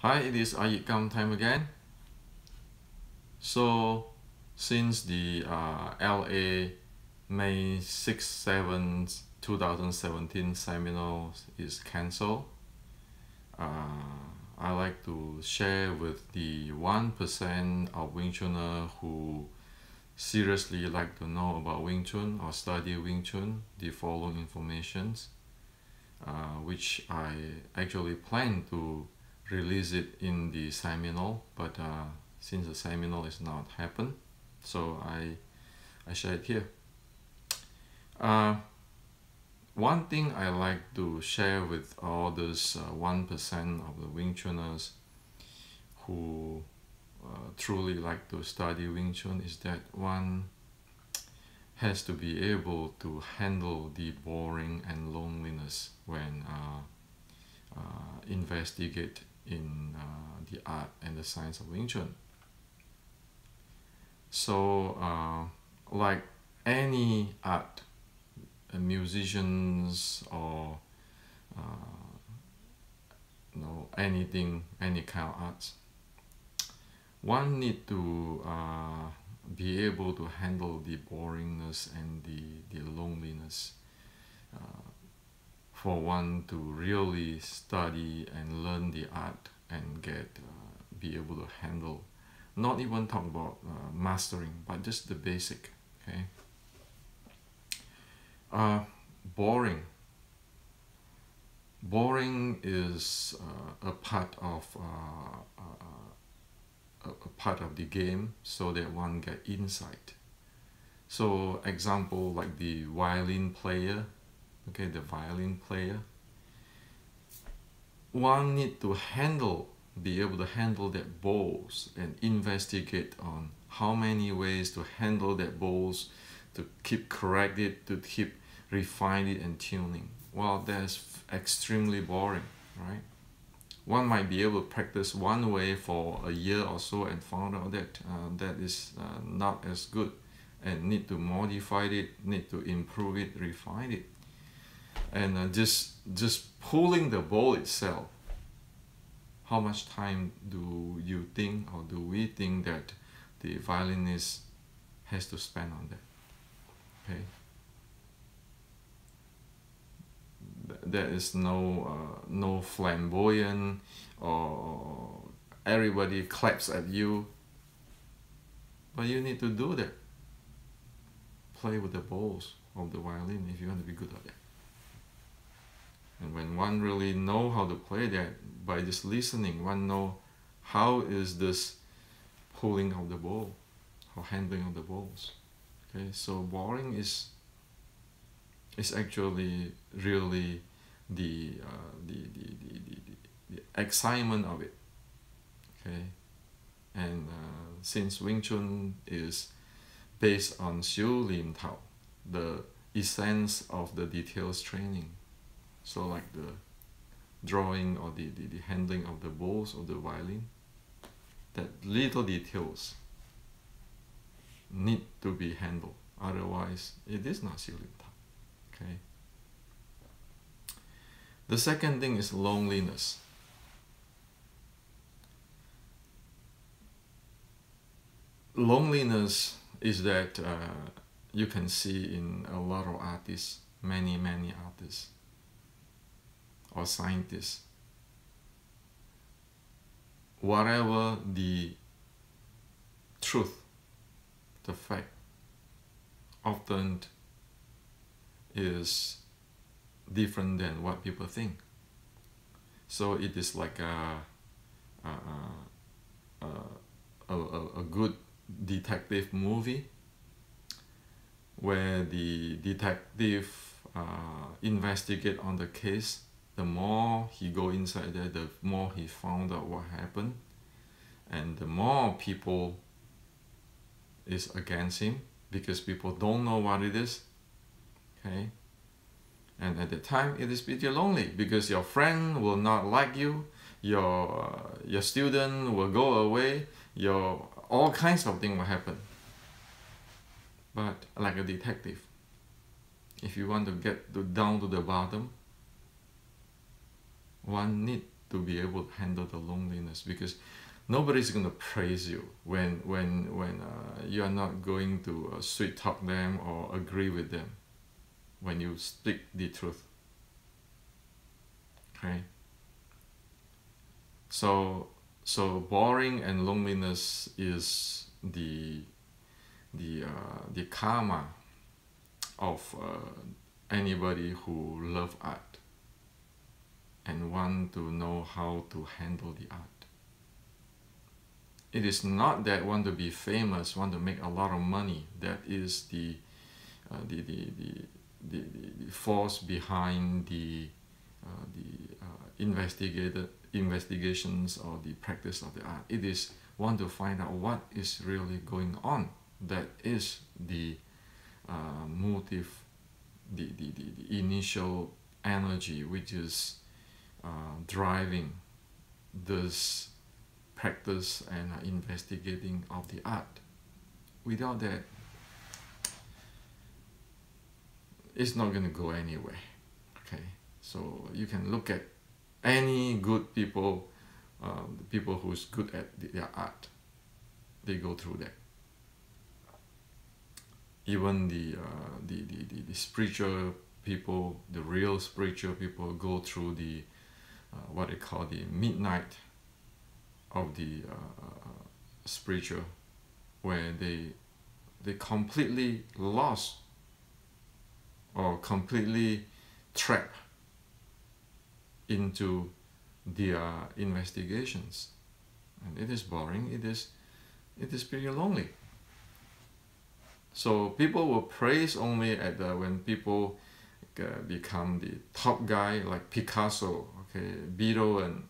Hi, it is iYikKam time again. So, since the LA May 6th, 7th, 2017 seminar is cancelled, I like to share with the 1% of Wing Chunner who seriously like to know about Wing Chun or study Wing Chun the following informations, which I actually plan to release it in the seminar, but since the seminar is not happened, so I share it here. One thing I like to share with all those 1% of the Wing Chuners who truly like to study Wing Chun is that one has to be able to handle the boring and loneliness when investigate in the art and the science of Wing Chun. So like any art, musicians or anything, any kind of arts, one need to be able to handle the boringness and the loneliness for one to really study and learn the art and get be able to handle, not even talk about mastering, but just the basic. Okay. Boring is a part of a part of the game, so that one get insight. So example like the violin player, okay, the violin player, one need to be able to handle that balls and investigate on how many ways to handle that balls, to keep correct it, to keep refine it and tuning. Well, that's extremely boring, right? One might be able to practice one way for a year or so and found out that that is not as good and need to modify it, need to improve it, refine it. And just pulling the ball itself, how much time do you think, or do we think, that the violinist has to spend on that? Okay. There is no flamboyant or everybody claps at you, but you need to do that. Play with the balls of the violin if you want to be good at that. And when one really know how to play that, by just listening, one know how is this pulling of the ball, or handling of the balls. Okay, so boring is actually really the excitement of it. Okay, and since Wing Chun is based on Xiu Lim Tao, the essence of the details training, so like the drawing or the handling of the balls of the violin, that little details need to be handled, otherwise it is not Xiu Lim Tao. Okay. The second thing is loneliness. Loneliness is that you can see in a lot of artists, many artists or scientists. Whatever the truth, the fact, often is different than what people think. So it is like a good detective movie where the detective investigate on the case. The more he go inside there, the more he found out what happened, and the more people is against him because people don't know what it is. Okay. And at the time it is pretty lonely because your friend will not like you, your student will go away, all kinds of things will happen. But like a detective, if you want to get down to the bottom, one need to be able to handle the loneliness, because nobody's going to praise you when you are not going to sweet talk them or agree with them when you speak the truth. Okay. So boring and loneliness is the karma of anybody who love art and want to know how to handle the art. It is not that want to be famous, want to make a lot of money. That is the force behind the investigations or the practice of the art. It is want to find out what is really going on. That is the motive, the initial energy which is driving this practice and investigating of the art. Without that, it's not going to go anywhere. Okay, so you can look at any good people, people who's good at their art, they go through that. Even the spiritual people, the real spiritual people, go through the what they call the midnight of the spiritual, where they completely lost or completely trapped into their investigations, and it is boring. It is pretty lonely. So people will praise only at when people become the top guy, like Picasso, okay, Beethoven.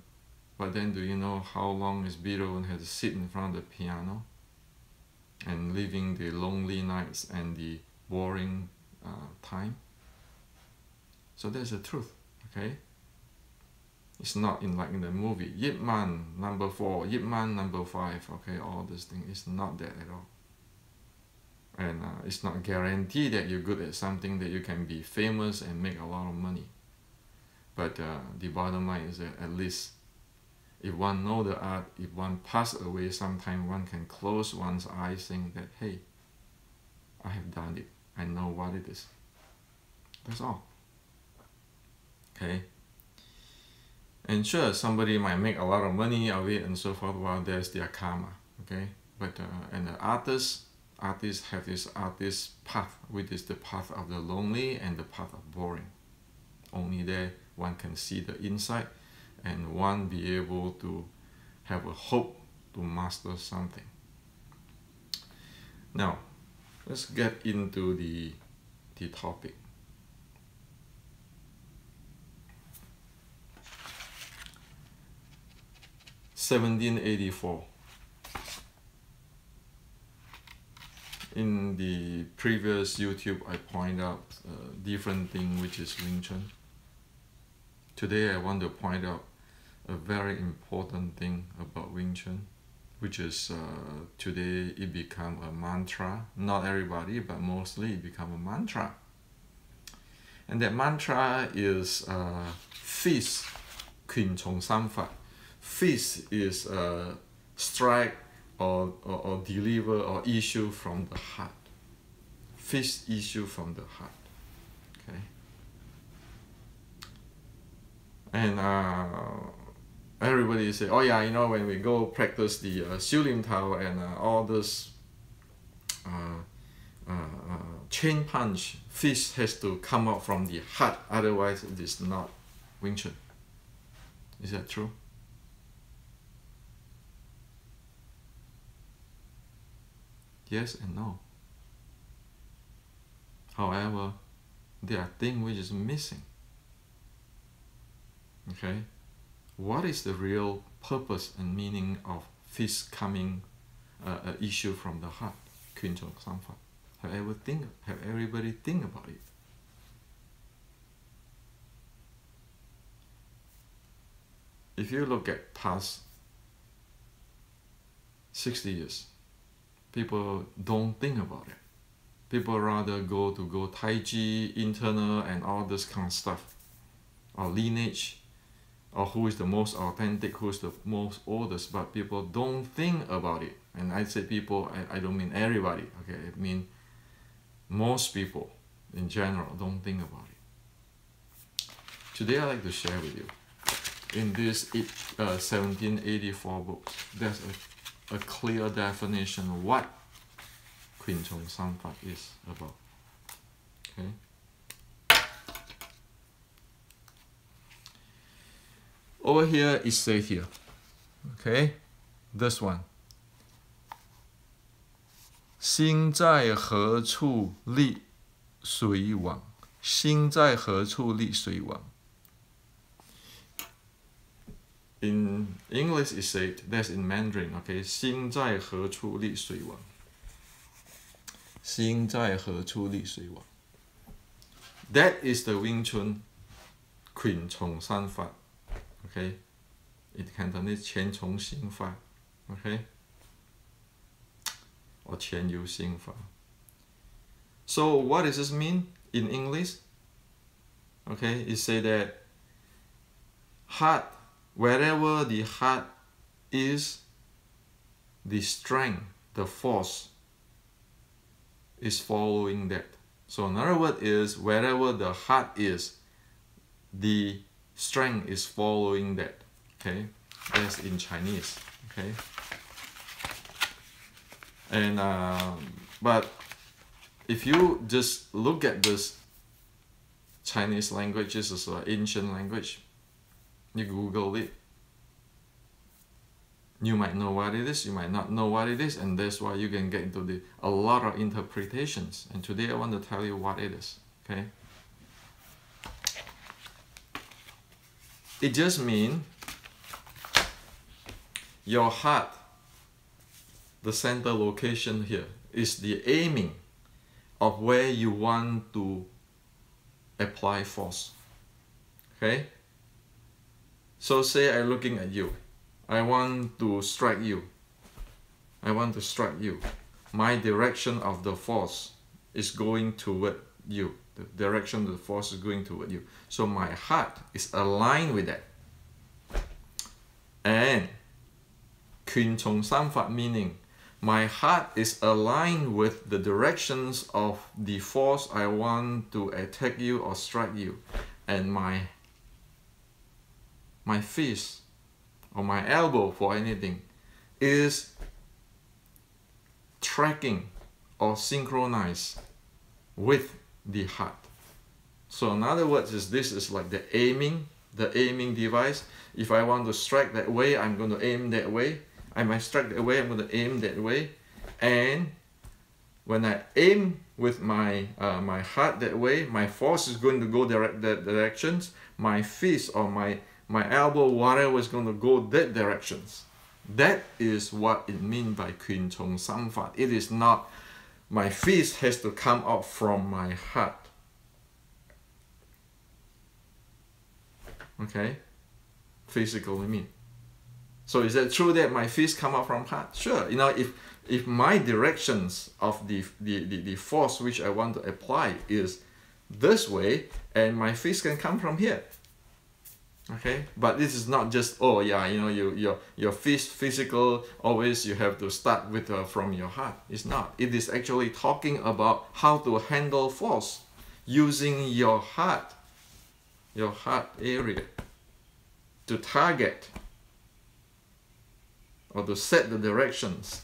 But then, do you know how long is Beethoven had to sit in front of the piano and living the lonely nights and the boring time? So that's the truth, okay? It's not in like in the movie Yip Man number 4, Yip Man number 5, okay? All this thing is not that at all. And it's not guaranteed that you're good at something, that you can be famous and make a lot of money. But the bottom line is that at least if one know the art, if one pass away sometime, one can close one's eyes saying that, hey, I have done it. I know what it is. That's all. Okay? And sure, somebody might make a lot of money of it and so forth, while there's their karma. Okay? But and the artists have this artist path, which is the path of the lonely and the path of boring. Only there one can see the insight and one be able to have a hope to master something. Now, let's get into the topic. (1784). In the previous YouTube, I point out different thing which is Wing Chun. Today I want to point out a very important thing about Wing Chun, which is today it become a mantra. Not everybody, but mostly it become a mantra. And that mantra is fist Kun Chong Samfa. Fist is strike or deliver or issue from the heart. Fist issue from the heart. Okay. And everybody say, oh yeah, you know, when we go practice the Xiu Lim Tao and all this chain punch, fist has to come out from the heart, otherwise it is not Wing Chun. Is that true? Yes and no. However, there are things which is missing. Okay, what is the real purpose and meaning of fist coming issue from the heart? Kun Chong Samfa. Have everybody think about it? If you look at past 60 years, people don't think about it. People rather go Tai Chi, internal and all this kind of stuff, or lineage, or who is the most authentic, who is the most oldest, but people don't think about it. And I say people, I don't mean everybody, okay? I mean most people in general don't think about it. Today I'd like to share with you, in this 1784 book, there's a clear definition of what Kwin Chong Samphad is about. Okay? Over here it says here, okay, this one. 心在何处力随往，心在何处力随往。In English it said, that's in Mandarin, okay, 心在何处力随往。心在何处力随往。That is the Wing Chun Kwin Chong Samphad. Okay, in Cantonese, 前从心法 okay, or 前由心法. So what does this mean in English? Okay, it say that heart, wherever the heart is, the strength, the force is following that. So another word is, wherever the heart is, the strength is following that. Okay, that's in Chinese. Okay, and but if you just look at this Chinese language, this is an ancient language. You Google it, you might know what it is, you might not know what it is, and that's why you can get into a lot of interpretations. And today I want to tell you what it is. Okay. It just means your heart, the center location here, is the aiming of where you want to apply force. Okay? So say I'm looking at you. I want to strike you. I want to strike you. My direction of the force is going toward you. The direction of the force is going toward you. So my heart is aligned with that. And Kwin Chong Samphad meaning my heart is aligned with the directions of the force I want to attack you or strike you. And my fist or my elbow for anything is tracking or synchronized with the heart. So in other words, this is like the aiming device. If I want to strike that way, I'm going to aim that way. I might strike that way, I'm going to aim that way. And when I aim with my my heart that way, my force is going to go that directions. My fist or my elbow, whatever, is going to go that directions. That is what it means by Kwin Chong Samphad. It is not my fist has to come out from my heart. Okay? Physically mean. So is that true that my fist come out from heart? Sure. You know, if my directions of the force which I want to apply is this way, and my fist can come from here. Okay, but this is not just, oh yeah, you know, your fist physical, always you have to start with from your heart. It's not. It is actually talking about how to handle force using your heart area to target or to set the directions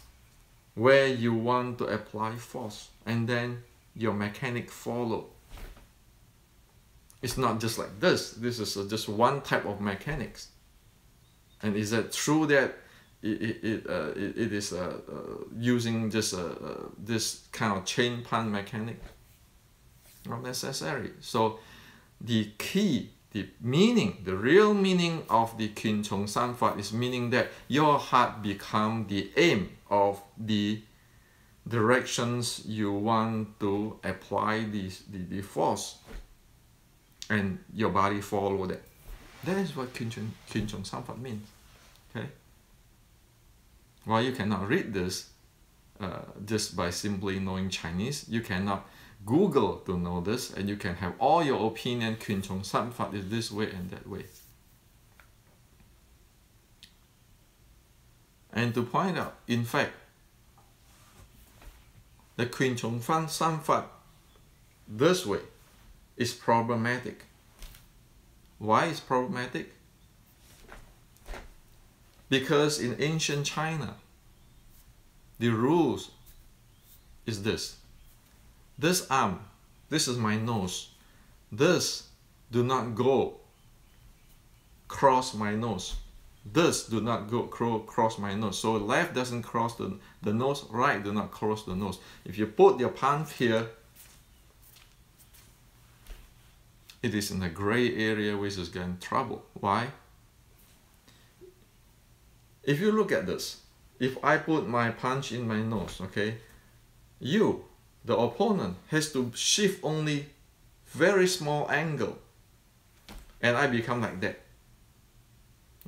where you want to apply force, and then your mechanic follow. It's not just like this. This is just one type of mechanics. And is that true that it is using just this kind of chain punch mechanic? Not necessary. So the key, the meaning, the real meaning of the Kwin Chong Samphad is meaning that your heart become the aim of the directions you want to apply the force. And your body follow that. That is what Kwin Chong Samphad means. Okay. While you cannot read this just by simply knowing Chinese, you cannot Google to know this, and you can have all your opinion. Kwin Chong Samphad is this way and that way. and to point out, in fact, the Wing Chun Sanfat this way is problematic. Why is problematic? Because in ancient China, the rules is this. This arm, this is my nose. This do not go cross my nose. This do not go cross my nose. So left doesn't cross the nose, right do not cross the nose. If you put your palm here, it is in a gray area which is getting trouble. Why? If you look at this, if I put my punch in my nose, okay, you, the opponent, has to shift only very small angle, and I become like that.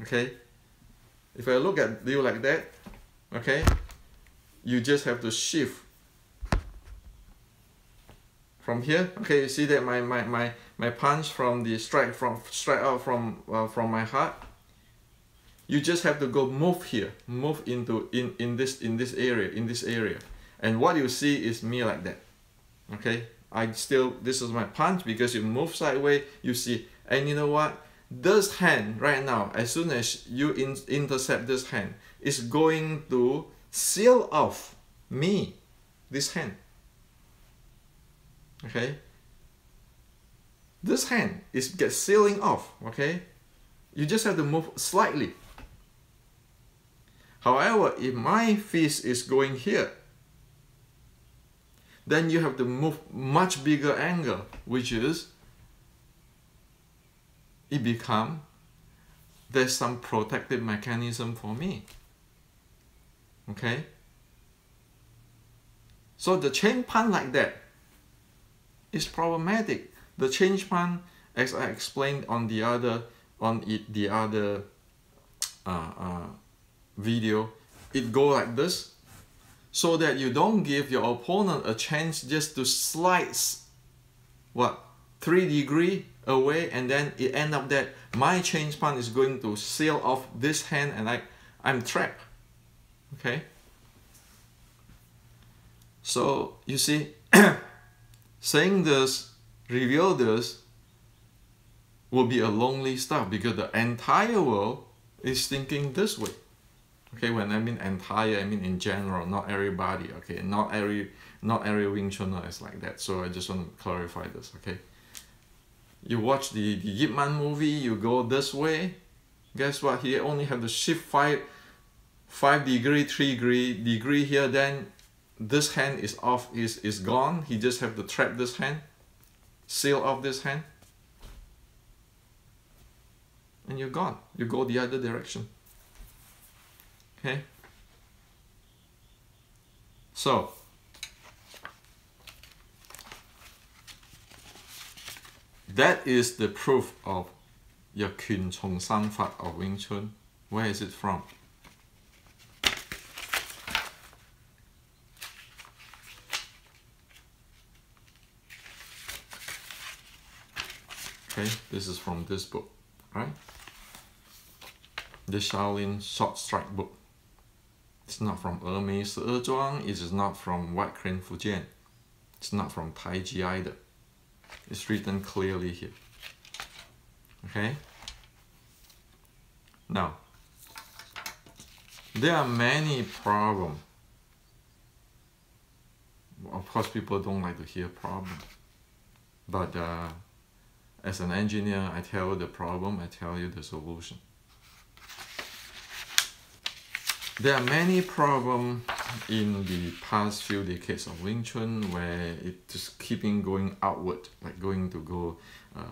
Okay? If I look at you like that, okay, you just have to shift from here. Okay, you see that my punch from the strike out from my heart. You just have to go move here, move into in this area, and what you see is me like that. Okay, this is my punch because you move sideways. You see, and you know what? This hand right now, as soon as you intercept this hand, is going to seal off me, this hand. Okay, this hand gets sealing off. Okay, you just have to move slightly. However, if my fist is going here, then you have to move much bigger angle, which is there's some protective mechanism for me. Okay? So the chain punch like that is problematic. The chain punch, as I explained on the other video, it go like this, so that you don't give your opponent a chance just to slice 3 degrees away, and then it end up that my chain punch is going to seal off this hand and I'm trapped. Okay, so you see, saying this, reveal this, will be a lonely stuff, because the entire world is thinking this way. Okay, when I mean entire, I mean in general, not everybody. Okay, not every Wing Chuner is like that. So I just want to clarify this. Okay, you watch the Yip-Man movie, you go this way. Guess what? He only have to shift 5 degree, 3 degree here. Then this hand is off, is gone. He just have to trap this hand, seal off this hand, and you're gone. You go the other direction. Okay, so that is the proof of your Wing Chun Sanfat of Wing Chun. Where is it from? Okay, this is from this book, right? The Shaolin Short Strike book. It's not from Mei Zhuang, it is not from White Crane Fujian, it's not from Taiji either. It's written clearly here. Okay? Now, there are many problems. Of course, people don't like to hear problem. But as an engineer, I tell you the problem, I tell you the solution. There are many problems in the past few decades of Wing Chun where it just keeping going outward, like going to go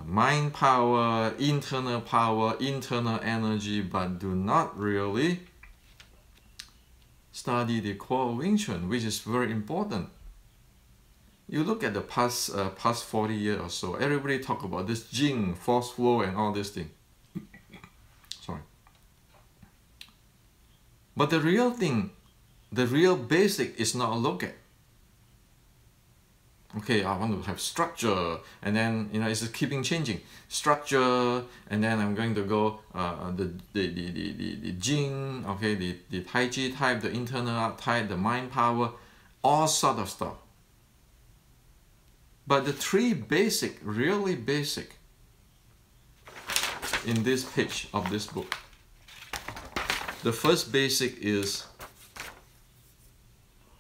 mind power, internal energy, but do not really study the core Wing Chun, which is very important. You look at the past 40 years or so, everybody talk about this Jing, force flow, and all this thing. Sorry. But the real thing, the real basic is not looked at. Okay, I want to have structure, and then it's just keeping changing structure, and then I'm going to go the Jing, okay, the Tai Chi type, the internal art type, the mind power, all sort of stuff. But the three basic, really basic, in this page of this book. The first basic is,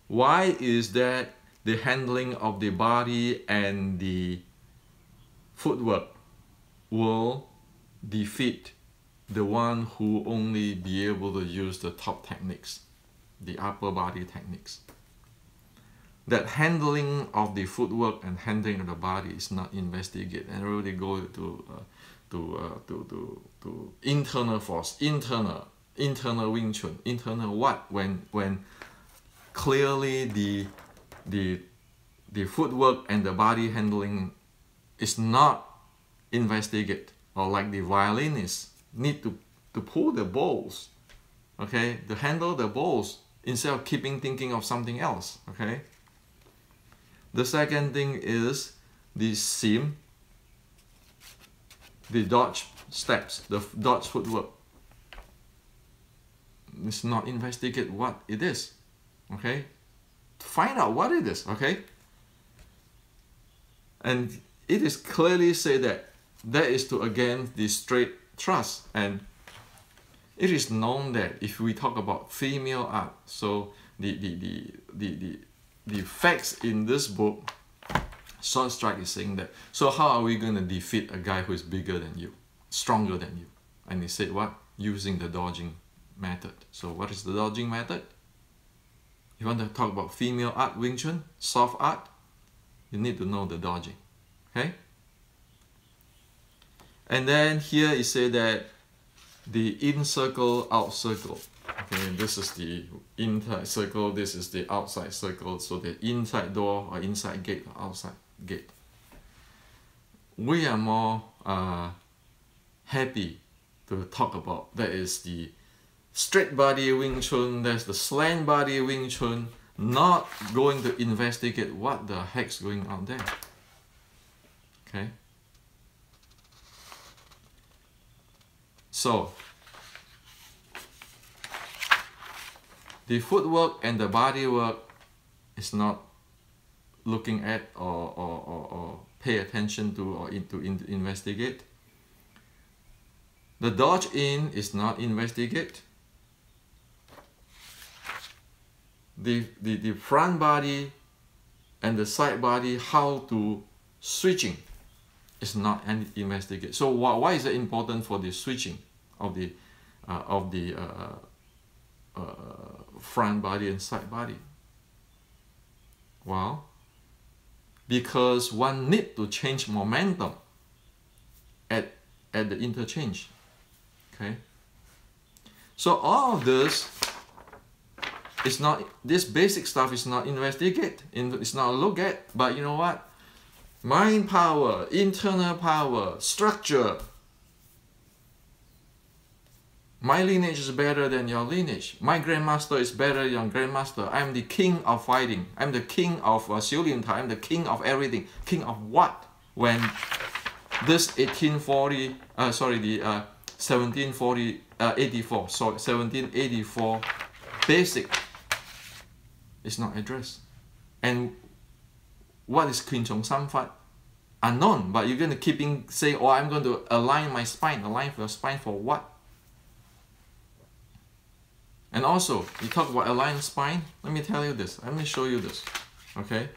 why is that the handling of the body and the footwork will defeat the one who only be able to use the top techniques, the upper body techniques? That handling of the footwork and handling of the body is not investigated, and really go to internal force, internal Wing Chun, internal what? When clearly the footwork and the body handling is not investigated, or like the violinists need to pull the bows, okay, to handle the bows instead of thinking of something else, okay. The second thing is the seam, the dodge steps, the dodge footwork. It's not investigate what it is, okay? Find out what it is, okay? And it is clearly said that is to against the straight thrust. And it is known that if we talk about female art, so the facts in this book, Short Strike is saying that, so how are we going to defeat a guy who is bigger than you, stronger than you? And he said what? Using the dodging method. So what is the dodging method? You want to talk about female art, Wing Chun, soft art, you need to know the dodging, okay? And then here it said that the in circle, out circle. Okay, this is the inside circle, this is the outside circle, so the inside door or inside gate or outside gate. We are more happy to talk about that is the straight body Wing Chun, there's the slant body Wing Chun, not going to investigate what the heck's going on there. Okay? So, the footwork and the body work is not looking at or pay attention to or to investigate. The dodge in is not investigate. The front body and the side body, how to switching, is not investigate. So why is it important for the switching of the front body and side body? Well, because one need to change momentum at the interchange. Okay. So all of this is not, this basic stuff is not investigate, it's not look at, but you know what? Mind power, internal power, structure. My lineage is better than your lineage. My grandmaster is better than your grandmaster. I'm the king of fighting. I'm the king of Xiulin Tai. I'm the king of everything. King of what? When this 1784 basic is not addressed. And what is Kwin Chong Samfat? Unknown, but you're going to keep saying, oh, I'm going to align my spine. Align your spine for what? And also, you talk about aligned spine. Let me tell you this. Let me show you this. Okay?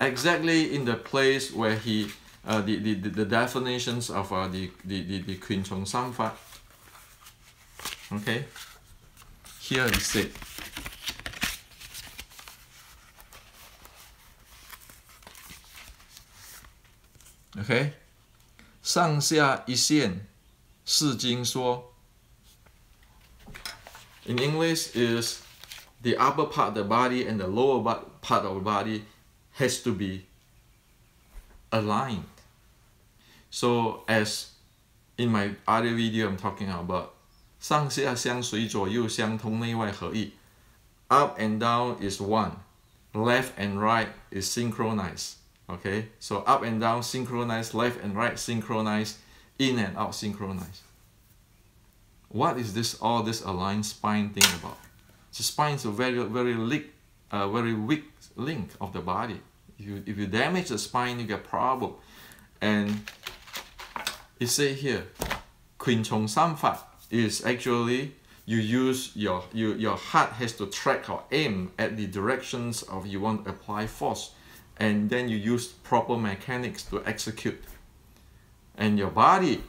Exactly in the place where he, the definitions of the Kwin Chong Samfat. Okay? Here is said. Okay? 上下一线，是经说. In English is the upper part of the body and the lower part of the body has to be aligned. So as in my other video I'm talking about 上下相随左右相通内外合一. Up and down is one. left and right is synchronized. Okay, so up and down synchronized, left and right synchronized, in and out synchronized. What is this, all this aligned spine thing about? The spine is a very weak link of the body. If you damage the spine, you get problem. And it say here, Queen Chong Sam Fat is actually you use your heart has to track or aim at the directions of you want to apply force, and then you use proper mechanics to execute. And your body,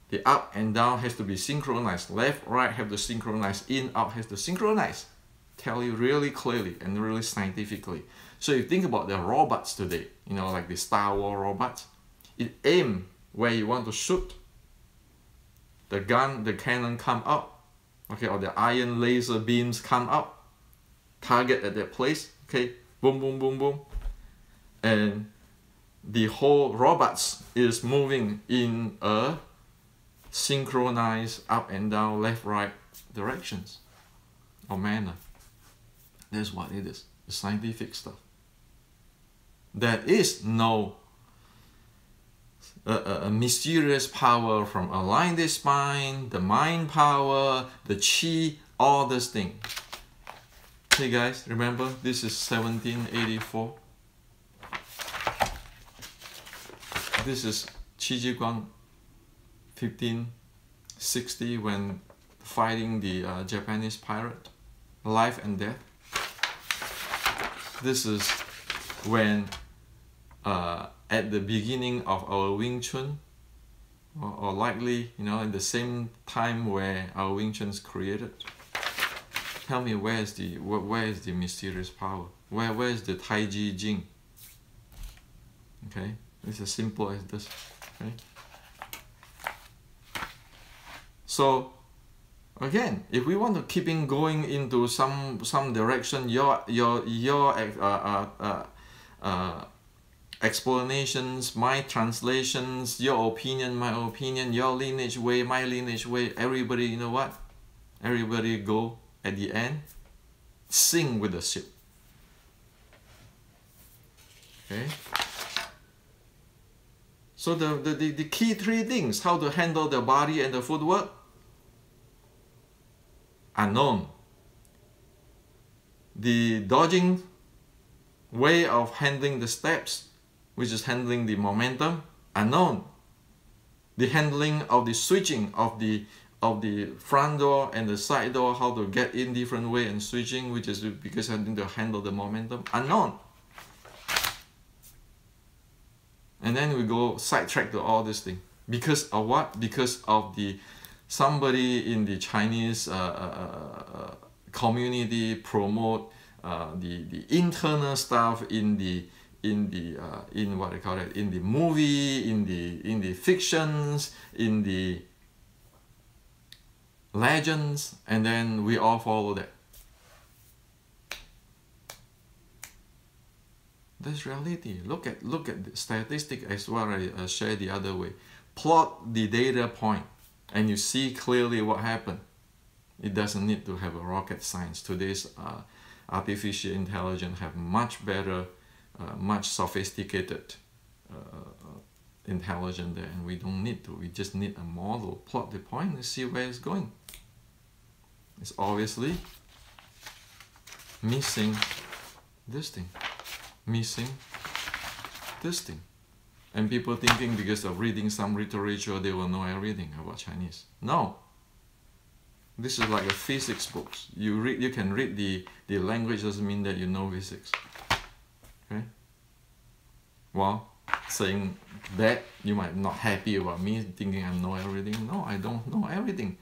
the up and down has to be synchronized. Left, right have to synchronize. In, out has to synchronize. Tell you really clearly and really scientifically. So you think about the robots today, you know, like the Star Wars robots. It aim where you want to shoot. The gun, the cannon come out. Okay, or the iron laser beams come out. Target at that place. Okay, boom, boom, boom, boom. And the whole robots is moving in a synchronized up and down, left, right directions or manner. That's what it is. The scientific stuff. There is no a mysterious power from align the spine, the mind power, the chi, all this thing. Hey guys, remember this is 1784. This is Qi Ji Guang 1560 when fighting the Japanese pirate, life and death. This is when at the beginning of our Wing Chun, or likely, you know, in the same time where our Wing Chun is created. Tell me, where is the mysterious power? Where is the Tai Chi Jing? Okay, it's as simple as this. Okay. So again, if we want to keep going into some direction, your explanations, my translations, your opinion, my opinion, your lineage way, my lineage way, everybody, you know what? Everybody go at the end, sing with the ship. Okay? So the key three things, how to handle the body and the footwork, unknown. The dodging way of handling the steps, which is handling the momentum, unknown. The handling of the switching of the front door and the side door, how to get in different way and switching, which is because I need to handle the momentum, unknown. And then we go sidetrack to all this thing. Because of what? Because of somebody in the Chinese community promote the internal stuff in what they call it, in the movie, in the fictions, in the legends, and then we all follow that. That's reality. Look at the statistic as well. I shared the other way. Plot the data point, and you see clearly what happened. It doesn't need to have a rocket science. Today's artificial intelligence have much better, much sophisticated intelligence there, and we don't need to. We just need a model, plot the point, and see where it's going. It's obviously missing this thing, missing this thing. And people thinking because of reading some literature they will know everything about Chinese. No. This is like a physics book. You can read the language, doesn't mean that you know physics. Okay? Well, saying that, you might not happy about me thinking I know everything. No, I don't know everything.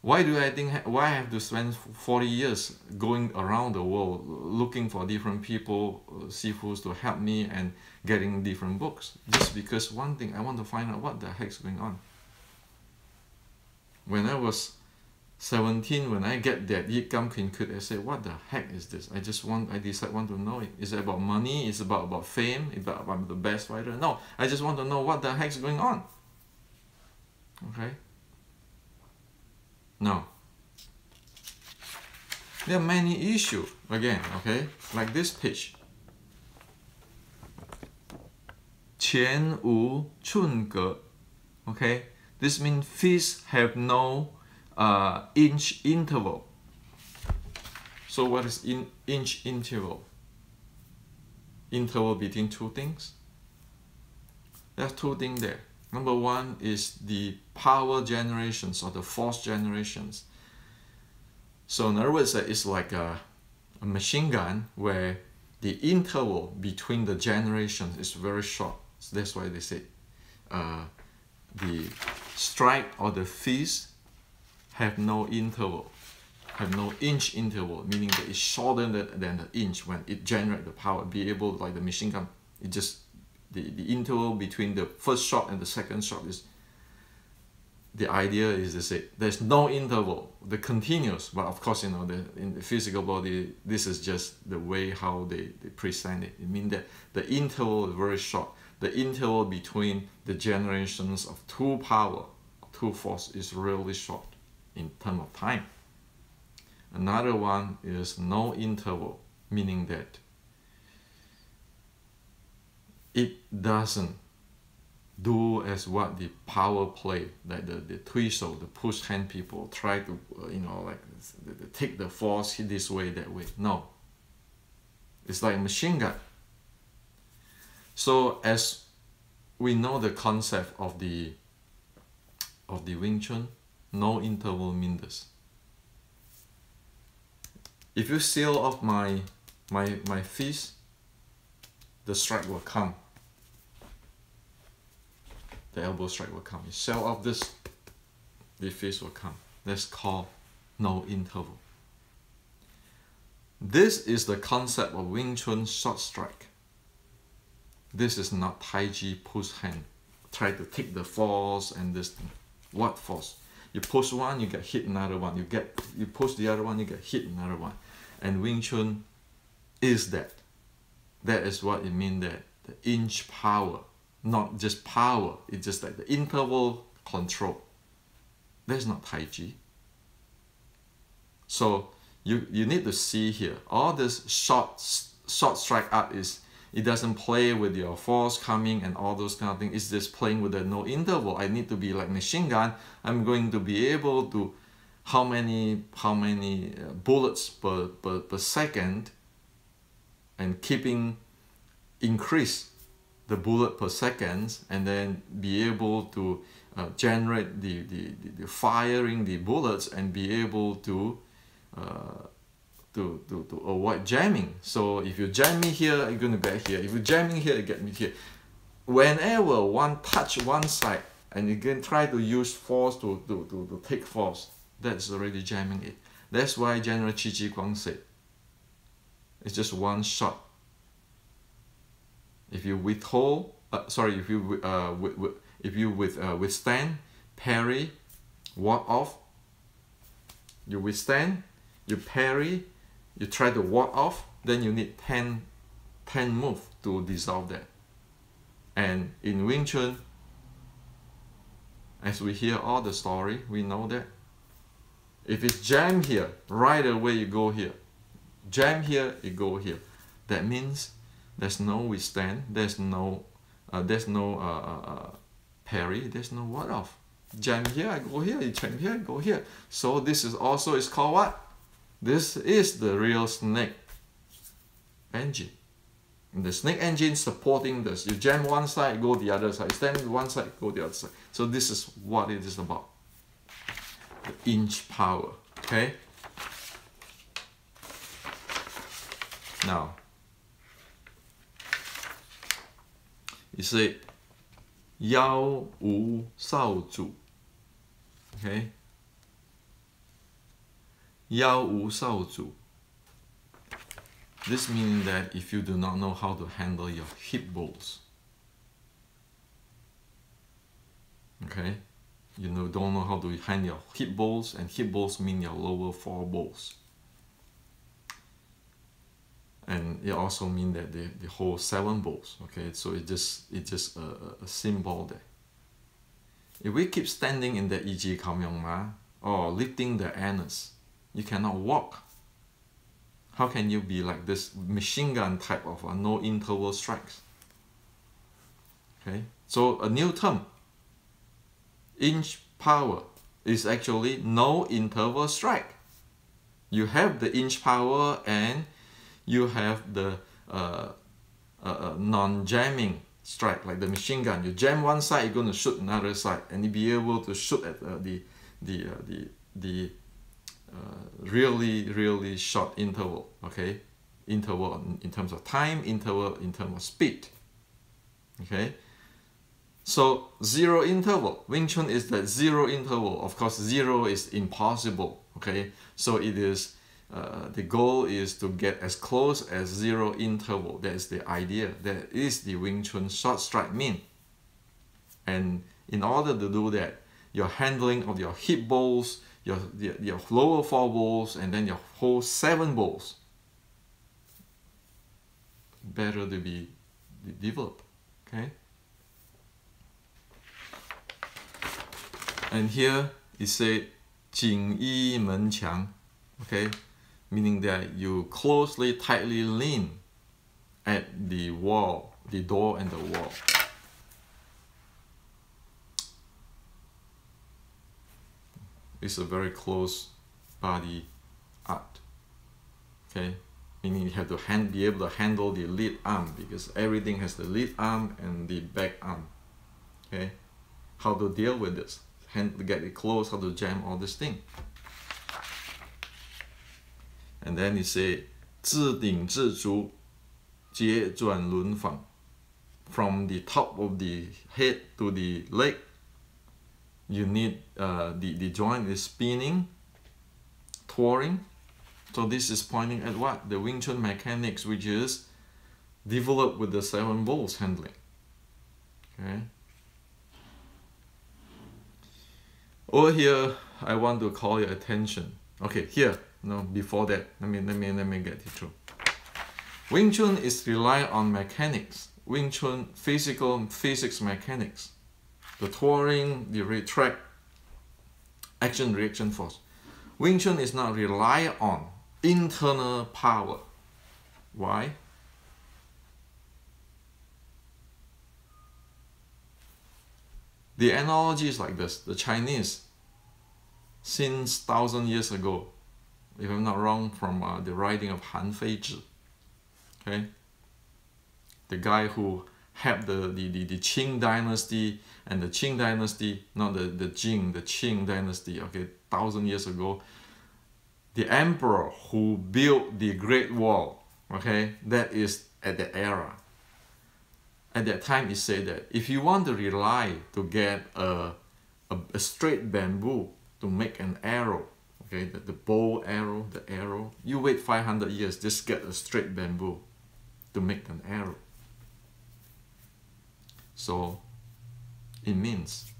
Why I have to spend 40 years going around the world looking for different people, sifus to help me and getting different books? Just because one thing, I want to find out what the heck's going on. When I was 17, when I get that iYikKam Kuen, I said, what the heck is this? I decide want to know it. Is it about money? Is it about fame? Is it about the best fighter? No, I just want to know what the heck's going on. Okay? No. There are many issues again, okay? Like this page. 前无寸格, okay? This means fists have no inch interval. So what is inch interval? Interval between two things? There's two things there. Number one is the power generations or the force generations. So in other words, it's like a machine gun where the interval between the generations is very short. So that's why they say the strike or the fist have no interval, have no inch interval, meaning that it's shorter than the inch when it generates the power. Be able, like the machine gun, it just the interval between the first shot and the second shot is, the idea is to say there's no interval, the continuous, but of course, you know, in the physical body, this is just the way how they present it. It means that the interval is very short. The interval between the generations of two power, two force is really short in terms of time. Another one is no interval, meaning that it doesn't do as what the power play, like the twiso, the push hand people try to, you know, like take the force this way, that way. No. It's like a machine gun. So as we know the concept of the Wing Chun, no interval means this. If you seal off my fist, the strike will come. The elbow strike will come. You seal off this, the fist will come. That's called no interval. This is the concept of Wing Chun short strike. This is not Tai Chi push hand. Try to take the force and this thing. What force? You push one, you get hit another one. You push the other one, you get hit another one. And Wing Chun is that. That is what it means, that the inch power, not just power, it's just like the interval control. That's not Tai Chi. So you need to see here, all this short strike art is, it doesn't play with your force coming and all those kind of things. It's just playing with the no interval. I need to be like machine gun. I'm going to be able to, how many bullets per second, and keeping increase the bullet per second, and then be able to generate the firing the bullets and be able to avoid jamming. So if you jam me here, you're going to get here. If you jam me here, you get me here. Whenever one touch one side and you can try to use force to take force, that's already jamming it. That's why General Chi Chi Kwang said, it's just one shot. If you withhold, if you withstand, parry, ward off, you withstand, you parry, you try to ward off, then you need 10 moves to dissolve that. And in Wing Chun, as we hear all the story, we know that if it's jam here, right away you go here. Jam here, you go here. That means there's no withstand, there's no parry, there's no ward off. Jam here, I go here, you jam here, I go here. So this is also, it's called what? This is the real snake engine. And the snake engine supporting this. You jam one side, go the other side. Stand one side, go the other side. So this is what it is about. The inch power. Okay? Now, you say 腰无少主. Okay? 腰无少主. This means that if you do not know how to handle your hip balls, okay, don't know how to handle your hip balls, and hip balls mean your lower four balls, and it also means that the whole 7 balls. Okay, so it's just a symbol there. If we keep standing in the iYikKam or lifting the anus, you cannot walk. How can you be like this machine gun type of no interval strikes? Okay, so a new term, inch power, is actually no interval strike. You have the inch power and you have the non-jamming strike, like the machine gun. You jam one side, you're going to shoot another side, and you be able to shoot at the really short interval. Okay, interval in terms of time, interval in terms of speed. Okay, so zero interval. Wing Chun is that zero interval. Of course, zero is impossible. Okay, so it is. The goal is to get as close as zero interval. That is the idea. That is the Wing Chun short strike mean. And in order to do that, your handling of your hip bowls, your lower 4 bowls, and then your whole 7 bowls, better to be developed. Okay. And here it said 紧依门墙. Okay. Meaning that you closely, tightly lean at the wall, the door and the wall. It's a very close body art. Okay, meaning you have to be able to handle the lead arm, because everything has the lead arm and the back arm. Okay, how to deal with this? Get it close, how to jam all this thing. And then you say 自顶至足接转轮坊. From the top of the head to the leg, you need the joint is spinning, twirling. So this is pointing at what? The Wing Chun mechanics, which is developed with the 7 bowls handling. Okay. Over here, I want to call your attention. Okay, here. No, before that, let me get it through. Wing Chun is rely on mechanics. Wing Chun physics mechanics. The twirling, the retract, action reaction force. Wing Chun is not rely on internal power. Why? The analogy is like this. The Chinese, since 1,000 years ago, if I'm not wrong, from the writing of Han Feizhi, okay, the guy who had the Qing dynasty, and the Qing dynasty, not the Jing, the Qing dynasty, okay, 1,000 years ago, the emperor who built the Great Wall, okay, that is at that era. At that time, it said that if you want to rely to get a straight bamboo to make an arrow, okay, the bow arrow, the arrow, you wait 500 years, just get a straight bamboo to make an arrow. So it means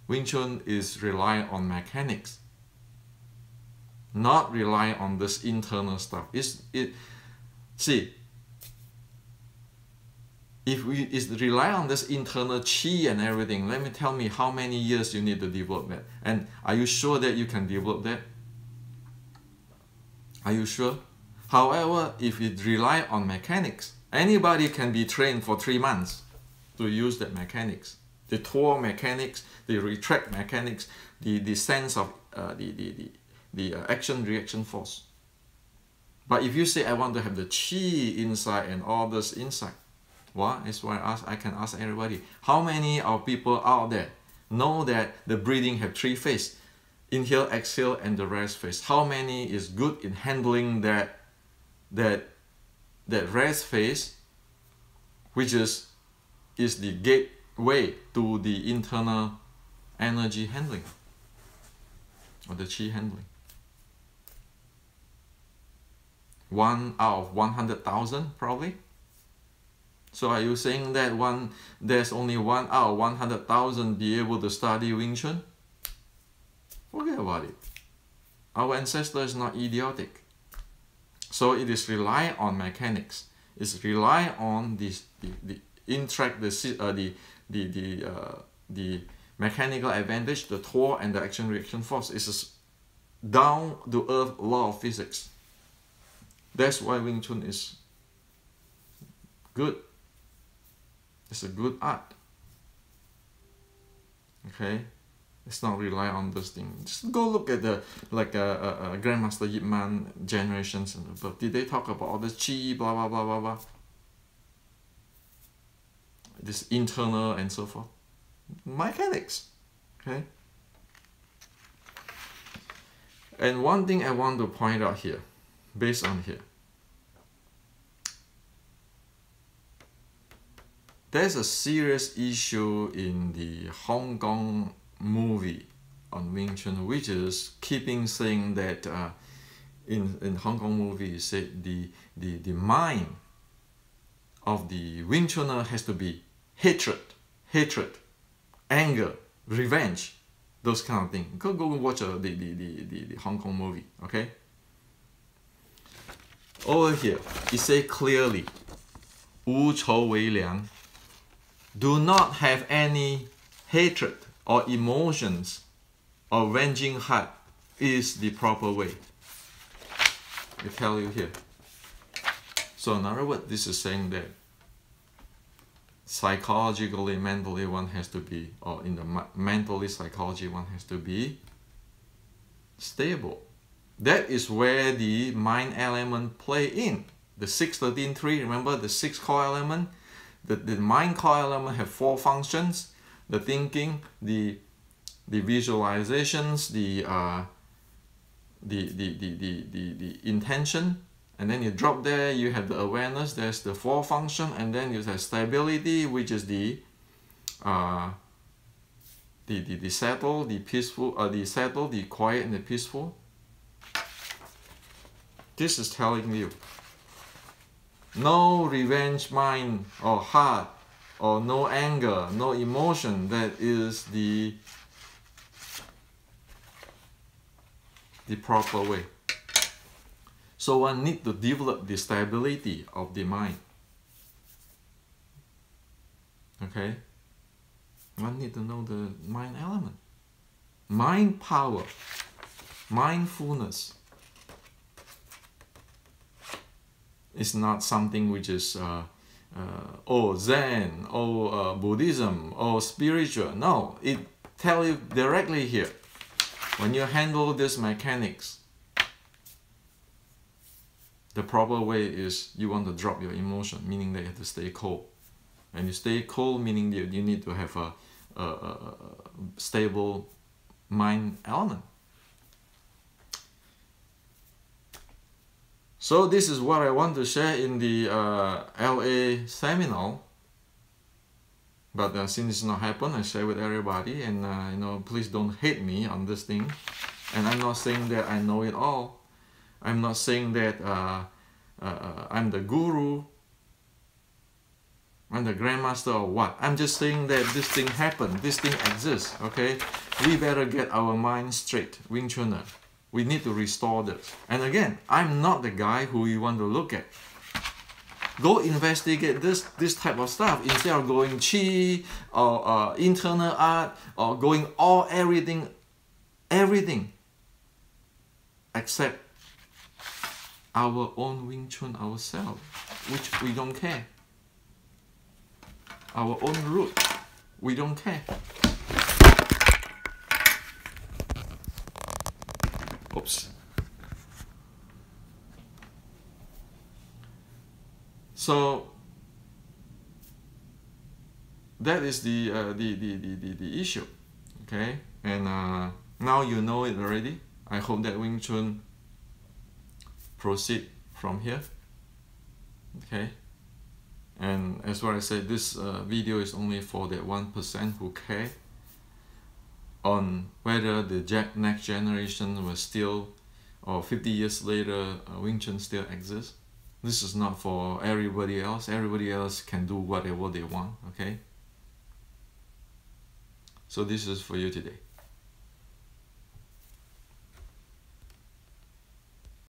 Wing Chun is rely on mechanics, not rely on this internal stuff. See, if we rely on this internal chi and everything, let me tell me how many years you need to develop that. And are you sure that you can develop that? Are you sure? However, if you rely on mechanics, anybody can be trained for 3 months to use that mechanics. The twirl mechanics, the retract mechanics, the sense of the action reaction force. But if you say I want to have the chi inside and all this inside, well, that's why I can ask everybody, how many of people out there know that the breathing have 3 phases? Inhale, exhale, and the rest phase. How many is good in handling that rest phase, which is the gateway to the internal energy handling or the chi handling? 1 out of 100,000 probably. So are you saying that there's only 1 out of 100,000 be able to study Wing Chun? Forget about it. Our ancestors are not idiotic. So it is rely on mechanics. It's rely on the mechanical advantage, the twirl and the action reaction force. It's a down to earth law of physics. That's why Wing Chun is good. It's a good art. Okay, let's not rely on this thing. Just go look at the Grandmaster Yip Man generations and above. Did they talk about all this chi, blah blah blah blah blah? This internal and so forth. Mechanics. Okay. And one thing I want to point out here, based on here, there's a serious issue in the Hong Kong movie on Wing Chun, which is keeping saying that in Hong Kong movie, you said the mind of the Wing Chuner has to be hatred, anger, revenge, those kind of things. Go watch the Hong Kong movie, okay? Over here, it says clearly, 无仇为良. Do not have any hatred or emotions or revenging heart is the proper way. I tell you here. So in other words, this is saying that psychologically, mentally, one has to be, or in the mentally, psychology, one has to be stable. That is where the mind element play in. The 6-13-3, remember the 6 core element? The mind core element have 4 functions: the thinking, the visualizations, the intention, and then you drop there, you have the awareness, there's the 4 function, and then you have stability, which is the settle, the peaceful, the settle, the quiet and the peaceful. This is telling you no revenge mind or heart, or no anger, no emotion. That is the proper way. So one need to develop the stability of the mind. Okay? One need to know the mind element. Mind power, mindfulness. It's not something which is Zen, Buddhism, spiritual. No, it tells you directly here. When you handle these mechanics, the proper way is you want to drop your emotion, meaning that you have to stay cold. And you stay cold, meaning that you need to have a stable mind element. So this is what I want to share in the LA seminar. But since it's not happened, I share with everybody, and you know, please don't hate me on this thing. And I'm not saying that I know it all. I'm not saying that I'm the guru, I'm the grandmaster or what. I'm just saying that this thing happened, this thing exists. Okay, we better get our mind straight, Wing Chuner. We need to restore this. And again, I'm not the guy who you want to look at. Go investigate this type of stuff instead of going chi or internal art or going everything except our own Wing Chun ourselves, which we don't care. Our own root, we don't care. Oops. So that is the issue, okay? And now you know it already. I hope that Wing Chun proceed from here, okay? And as what I said, this video is only for that 1% who care on whether the next generation will still, or 50 years later, Wing Chun still exists. This is not for everybody else. Everybody else can do whatever they want, okay? So this is for you today.